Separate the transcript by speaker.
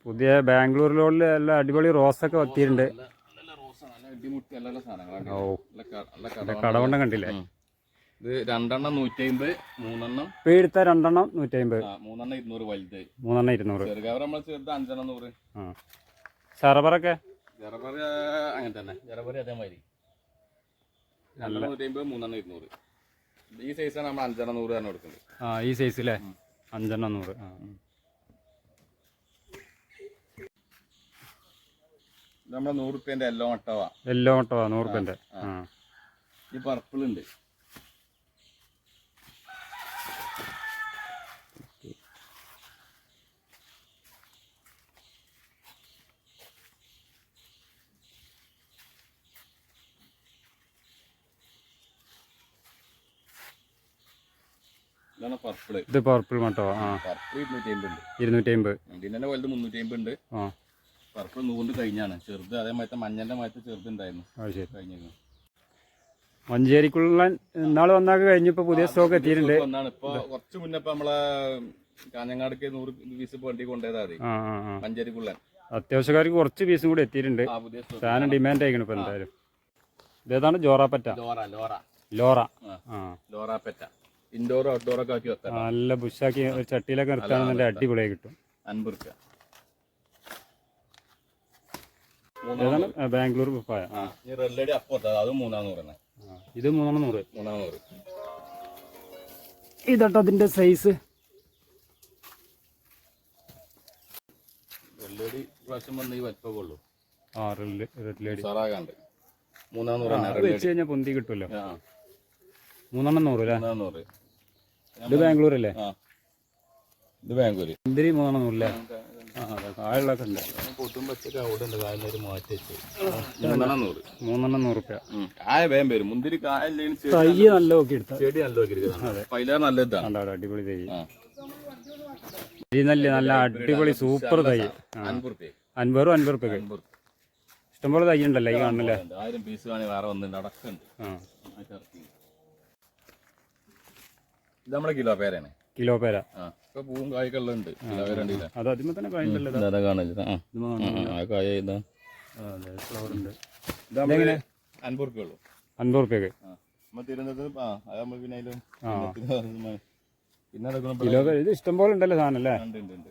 Speaker 1: പുതിയ ബാംഗ്ലൂരിലുള്ള എല്ലാ അടിപൊളി റോസൊക്കെ എത്തിയിട്ടുണ്ട്. ഓ കടവണ്ണം കണ്ടില്ലേ?
Speaker 2: ഇത് 2 150, 3
Speaker 1: എടുത്ത 2 150,
Speaker 2: 3 200 വലുത്,
Speaker 1: 3 200.
Speaker 2: നമ്മൾ ചെറുത് 5 100.
Speaker 1: സർബറൊക്കെ
Speaker 2: ജറബർ അങ്ങനെ തന്നെ, ജറബർ അതേമാതിരി 2 150, 3 200. ഈ സൈസാണ് നമ്മൾ 5 100 തന്നെ കൊടുക്കുന്നത്.
Speaker 1: ഈ സൈസിലെ 5 100.
Speaker 2: നമ്മളെ 100 റുപ്യന്റെ എല്ലോ മട്ടവാ,
Speaker 1: 100 റുപ്യന്റെ.
Speaker 2: ഈ പർപ്പിൾ ഉണ്ട്.
Speaker 1: ഇത് പർപ്പിൾ മട്ടോ.
Speaker 2: പർപ്പിൾ 250.
Speaker 1: 250.
Speaker 2: ഇതിന്റെ വലുത് 350 ഉണ്ട്. പർപ്പിൾ 100 കഴിഞ്ഞാണ്. ചെറുത് അതേമാതിരി മഞ്ഞന്റെ മാറ്റി ചെറുതുണ്ടായിരുന്നു. കഴിഞ്ഞിരുന്നു.
Speaker 1: മഞ്ചേരിക്കുള്ള ഇന്നാള് വന്നാക്ക് കഴിഞ്ഞപ്പോ പുതിയ സ്റ്റോക്ക് എത്തിയിട്ടുണ്ട്.
Speaker 2: ഇപ്പൊ കുറച്ച് മുന്നേ നമ്മളെ കാഞ്ഞങ്ങാടേക്ക് 100 പീസ് വണ്ടി കൊണ്ടുപോയതാ. മഞ്ചേരിക്കുള്ള
Speaker 1: അത്യാവശ്യക്കാർക്ക് കുറച്ച് പീസും കൂടി എത്തിയിട്ടുണ്ട്. സാധനം ഡിമാൻഡ് ആയിക്കണം ഇപ്പൊ എന്തായാലും. ഇതേതാണ് ജോറാപ്പറ്റ.
Speaker 2: ലോറാപ്പറ്റ ഇൻഡോർ ഔട്ട്ഡോർ ഒക്കെ ആക്കി വെക്കാം.
Speaker 1: നല്ല ബുഷാക്കി ഒരു ചട്ടിയിലൊക്കെ നിർത്താണെന്നുണ്ടെങ്കിൽ അടിപൊളിയായി കിട്ടും.
Speaker 2: 50 റുപ്യ.
Speaker 1: ഏതാണ് ബാംഗ്ലൂർ പപ്പായ.
Speaker 2: റെല്ലടി അപ്പുറത്ത് അതും 300.
Speaker 1: ഇത് 300.
Speaker 2: ഇതട്ടോ
Speaker 1: അതിന്റെ സൈസ്.
Speaker 2: റെല്ലടി പ്രാവശ്യം വന്ന ഈ വലിപ്പമേ ഉള്ളൂ.
Speaker 1: റെഡ് ലേഡി
Speaker 2: 300
Speaker 1: വെച്ച് കഴിഞ്ഞാൽ പൊന്തി കിട്ടുമല്ലോ. 300 അല്ലേ?
Speaker 2: 300.
Speaker 1: ഇത് ബാംഗ്ലൂർ അല്ലേ?
Speaker 2: ഇത് ബാംഗ്ലൂർ.
Speaker 1: മുന്തിരി 300 അല്ലേ? കായുള്ളൊക്കെ ഉണ്ട്.
Speaker 2: പൊട്ടും പച്ചക്ക് അവിടെ ഉണ്ട്. കായലൊരു മാറ്റി വെച്ചു. 300
Speaker 1: റുപ്യ.
Speaker 2: കായ വേഗം വരും. മുന്തിരി കായ
Speaker 1: തൈ നല്ല നോക്കി എടുത്ത
Speaker 2: ചെടി നല്ല നോക്കി പൈലാർ നല്ല ഇതാണ്.
Speaker 1: അടിപൊളി തൈ. നല്ല അടിപൊളി സൂപ്പർ തൈ. 50 റുപ്യ. ഇഷ്ടംപോലെ തൈ ഉണ്ടല്ലോ ഈ കാണുന്നില്ലേ?
Speaker 2: 1000 പീസ് കാണി വേറെ വന്നിട്ടുണ്ട്. അടക്കുണ്ട്. ഇത് നമ്മുടെ കിലോ പേരാണ്.
Speaker 1: കിലോ പേര.
Speaker 2: ഇപ്പൊ പൂവും കായ്ക്കെല്ലാം ഉണ്ട്. കിലോ പേര
Speaker 1: അത് അതിമ തന്നെ കായുണ്ടല്ലോ.
Speaker 2: കായ ഇതാ.
Speaker 1: ഫ്ലവർ ഉണ്ട്.
Speaker 2: 50 റുപ്യ ഉള്ളൂ.
Speaker 1: 50 റുപ്യക്ക്.
Speaker 2: പിന്നെ
Speaker 1: കിലോ ഇത് ഇഷ്ടംപോലെ ഉണ്ടല്ലോ സാധനം അല്ലേ?
Speaker 2: ഉണ്ട്.